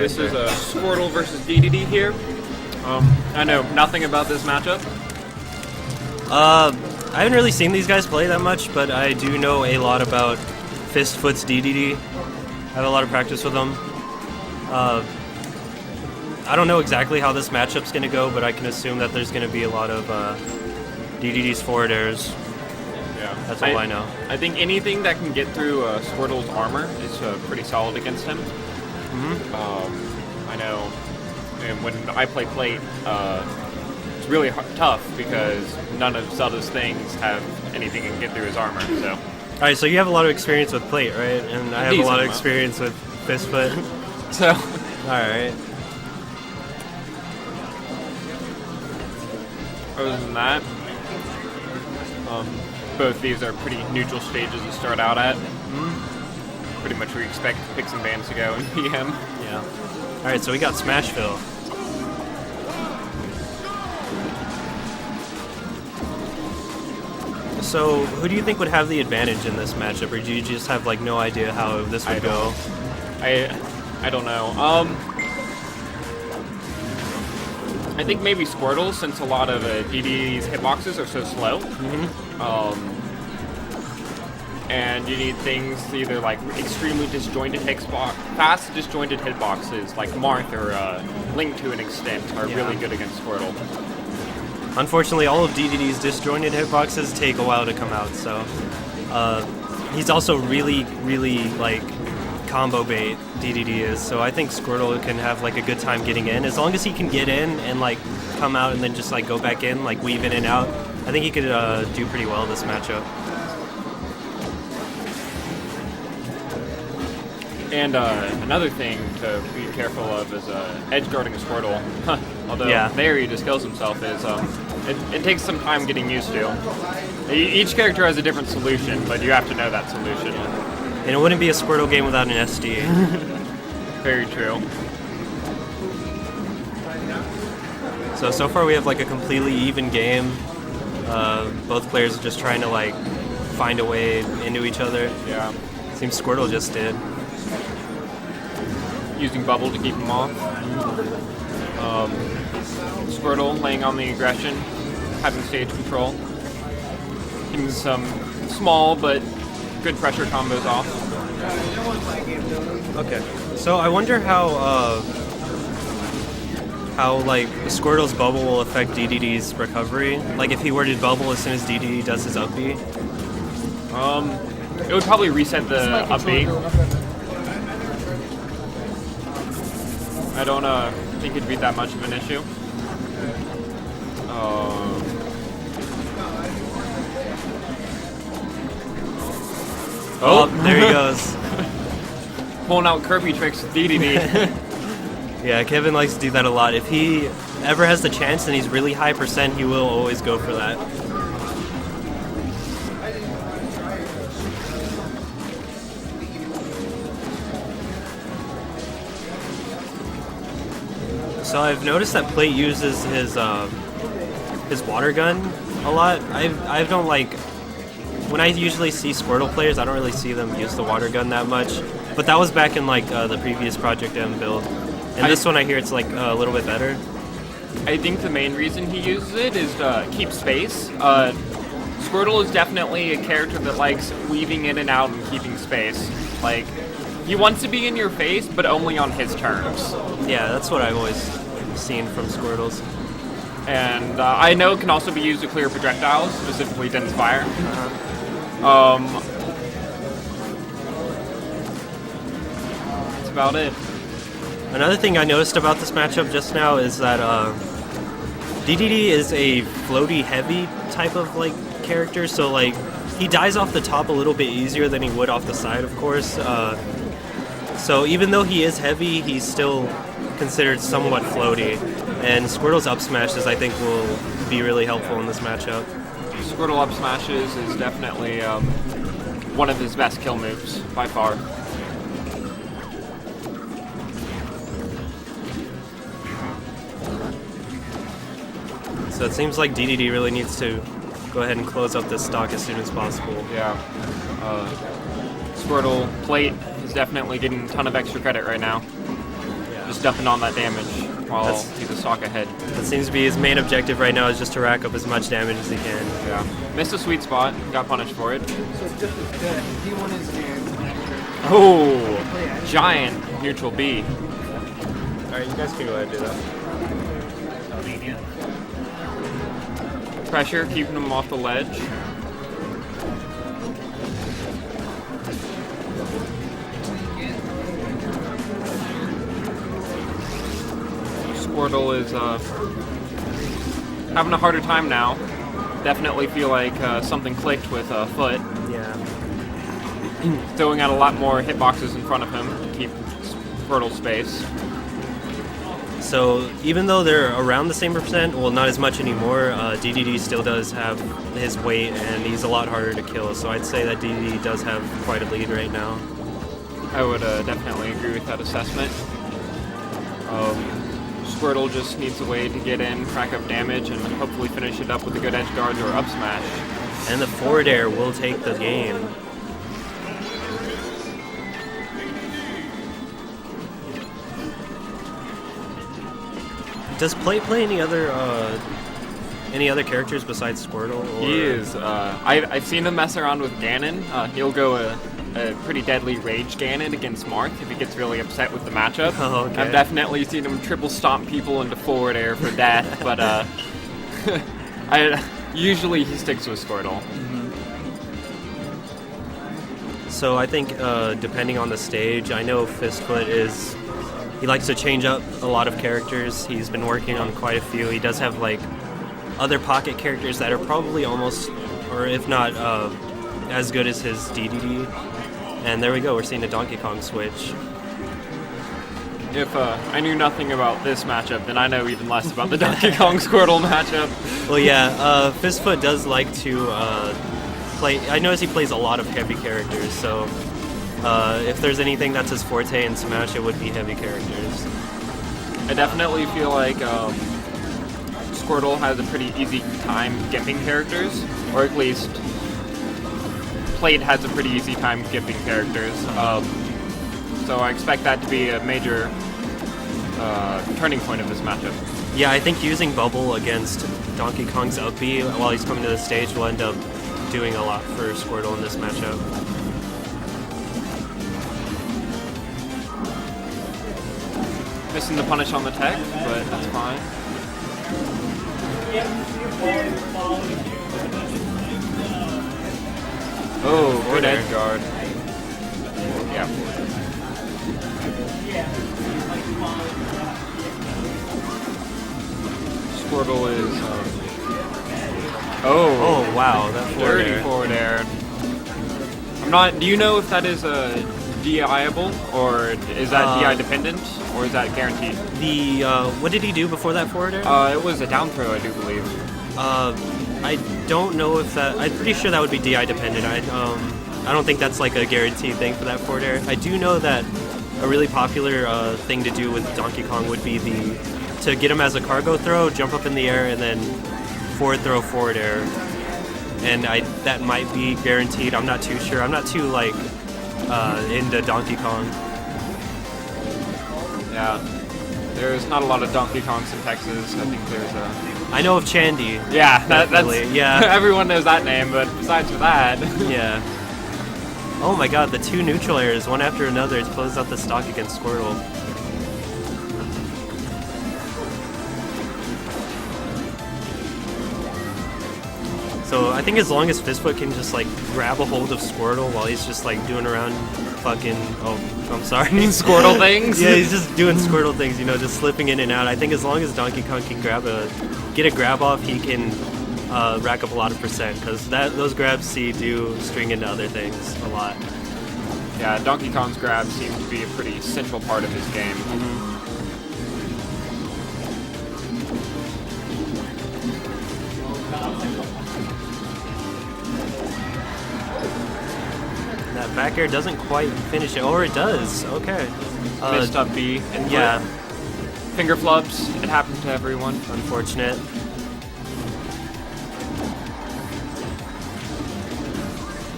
this is a Squirtle versus Dedede here. I know nothing about this matchup. I haven't really seen these guys play that much, but I do know a lot about Fistfoot's Dedede. I have a lot of practice with them. I don't know exactly how this matchup's going to go, but I can assume that there's going to be a lot of Dedede's forward airs. Yeah, that's all I know. I think anything that can get through Squirtle's armor is pretty solid against him. I know, and when I play Plate, it's really tough because none of Zelda's things have anything that can get through his armor. So, all right, so you have a lot of experience with Plate, right? And I have a lot of experience with Fistfoot. So, all right. Other than that, both these are pretty neutral stages to start out at. Pretty much we expect picks and bans to go in PM. Yeah. All right, so we got Smashville. So, who do you think would have the advantage in this matchup, or do you just have like no idea how this would go? I don't know. I think maybe Squirtle, since a lot of Dedede's hitboxes are so slow. And you need things either like extremely disjointed fast disjointed hitboxes, like Marth or Link to an extent, are really good against Squirtle. Unfortunately, all of Dedede's disjointed hitboxes take a while to come out, so he's also really, really like combo bait. Dedede is, so I think Squirtle can have like a good time getting in as long as he can get in and like come out and then just like go back in, like weave in and out. I think he could do pretty well this matchup. And another thing to be careful of is edge guarding a Squirtle. Although there he just kills himself, is it takes some time getting used to. Each character has a different solution, but you have to know that solution. And it wouldn't be a Squirtle game without an SD. Very true. So far we have like a completely even game. Both players are just trying to like find a way into each other. Yeah. Seems Squirtle just did. Using Bubble to keep him off. Squirtle laying on the aggression, having stage control. Getting some small but good pressure combos off. Okay. So I wonder how like Squirtle's bubble will affect Dedede's recovery. Like if he were to bubble as soon as Dedede does his up B. It would probably reset the up B. I don't think it'd be that much of an issue. Oh, there he goes. Pulling out Kirby tricks with Dedede. Yeah, Kevin likes to do that a lot. If he ever has the chance and he's really high percent, he will always go for that. So I've noticed that Plate uses his water gun a lot. I don't like, when I usually see Squirtle players, I don't really see them use the water gun that much. But that was back in like the previous Project M build. And this one I hear it's like a little bit better. I think the main reason he uses it is to keep space. Squirtle is definitely a character that likes weaving in and out and keeping space. Like, he wants to be in your face, but only on his terms. Yeah, that's what I've always seen from Squirtles. And I know it can also be used to clear projectiles, specifically Dense Fire. That's about it. Another thing I noticed about this matchup just now is that Dedede is a floaty heavy type of like character, so like he dies off the top a little bit easier than he would off the side, of course. So even though he is heavy, he's still considered somewhat floaty. And Squirtle's up smashes, I think, will be really helpful in this matchup. Squirtle up smashes is definitely one of his best kill moves, by far. So it seems like Dedede really needs to go ahead and close up this stock as soon as possible. Yeah. Squirtle Plate is definitely getting a ton of extra credit right now. Yeah. just dumping on that damage while he's a stock ahead. That seems to be his main objective right now, is just to rack up as much damage as he can. Yeah. Missed a sweet spot, got punished for it. So just the D1 is in. Oh, giant neutral B. Alright, you guys can go ahead and do that. Pressure, keeping him off the ledge. Squirtle is having a harder time now. Definitely feel like something clicked with Foot. Yeah. Throwing out a lot more hitboxes in front of him to keep Squirtle space. So even though they're around the same percent, well, not as much anymore, Dedede still does have his weight, and he's a lot harder to kill. So I'd say that Dedede does have quite a lead right now. I would definitely agree with that assessment. Squirtle just needs a way to get in, crack up damage, and hopefully finish it up with a good edge guard or up smash. And the forward air will take the game. Does Plate play any other characters besides Squirtle? Or? He is. I've seen him mess around with Ganon. He'll go a pretty deadly rage Ganon against Marth if he gets really upset with the matchup. Oh, okay. I've definitely seen him triple stomp people into forward air for death, but usually he sticks with Squirtle. So I think depending on the stage, I know Fistfoot he likes to change up a lot of characters. He's been working on quite a few. He does have like other pocket characters that are probably almost, or if not as good as his Dedede. And there we go, we're seeing a Donkey Kong switch. If I knew nothing about this matchup, then I know even less about the Donkey Kong Squirtle matchup. Well, yeah, Fistfoot does like to play. I notice he plays a lot of heavy characters, so if there's anything that's his forte in Smash, it would be heavy characters. I definitely feel like Squirtle has a pretty easy time gimping characters, or at least Plate has a pretty easy time gimping characters. So I expect that to be a major turning point of this matchup. Yeah, I think using Bubble against Donkey Kong's up B while he's coming to the stage will end up doing a lot for Squirtle in this matchup. Missing the punish on the tech, but that's fine. Oh, good edge guard. Yeah. Squirtle is. Oh wow, that dirty forward air. I'm not. Do you know if that is a DI-able, or is that DI dependent, or is that guaranteed? The what did he do before that forward air? It was a down throw, I do believe. I don't know if that. I'm pretty sure that would be DI dependent. I don't think that's like a guaranteed thing for that forward air. I do know that a really popular thing to do with Donkey Kong would be to get him as a cargo throw, jump up in the air, and then forward throw forward air. And that might be guaranteed. I'm not too sure. I'm not too like into Donkey Kong. Yeah, there's not a lot of Donkey Kongs in Texas. I think there's a. I know of Chandy. Yeah, that's yeah. Everyone knows that name, but besides for that. Yeah. Oh my god, the two neutral airs, one after another, it's closed out the stock against Squirtle. So I think as long as Fistfoot can just like grab a hold of Squirtle while he's just like doing around fucking, oh, I'm sorry. Squirtle things? Yeah, he's just doing Squirtle things, you know, just slipping in and out. I think as long as Donkey Kong can get a grab off, he can rack up a lot of percent, because those grabs do string into other things a lot. Yeah, Donkey Kong's grabs seem to be a pretty central part of his game. That back air doesn't quite finish it, or it does. Okay. Missed up B. And yeah. Finger flubs. It happens to everyone. Unfortunate.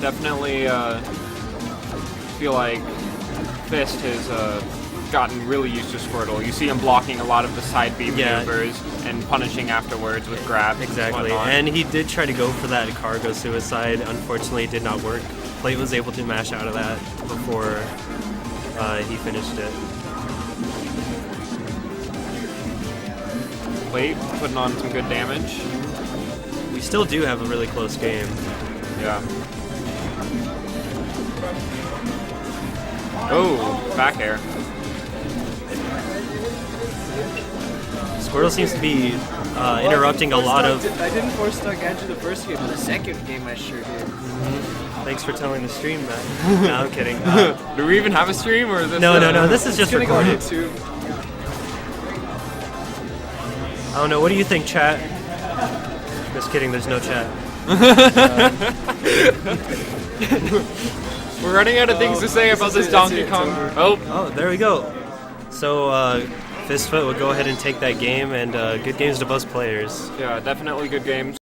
Definitely feel like Fist has gotten really used to Squirtle. You see him blocking a lot of the side B maneuvers and punishing afterwards with grabs. Exactly, and he did try to go for that cargo suicide. Unfortunately, it did not work. Plate was able to mash out of that before he finished it. Plate putting on some good damage. We still do have a really close game. Yeah. Oh, back air. Squirtle seems to be interrupting a lot of... I didn't force stuck edge the first game, but the second game I sure did. Thanks for telling the stream that. No, I'm kidding. Do we even have a stream, or is this? No. This is just recorded. Go I don't know. What do you think, chat? Just kidding. There's no chat. We're running out of things to say about this Donkey Kong. Oh, there we go. So Fistfoot would go ahead and take that game, and good games to both players. Yeah, definitely good games.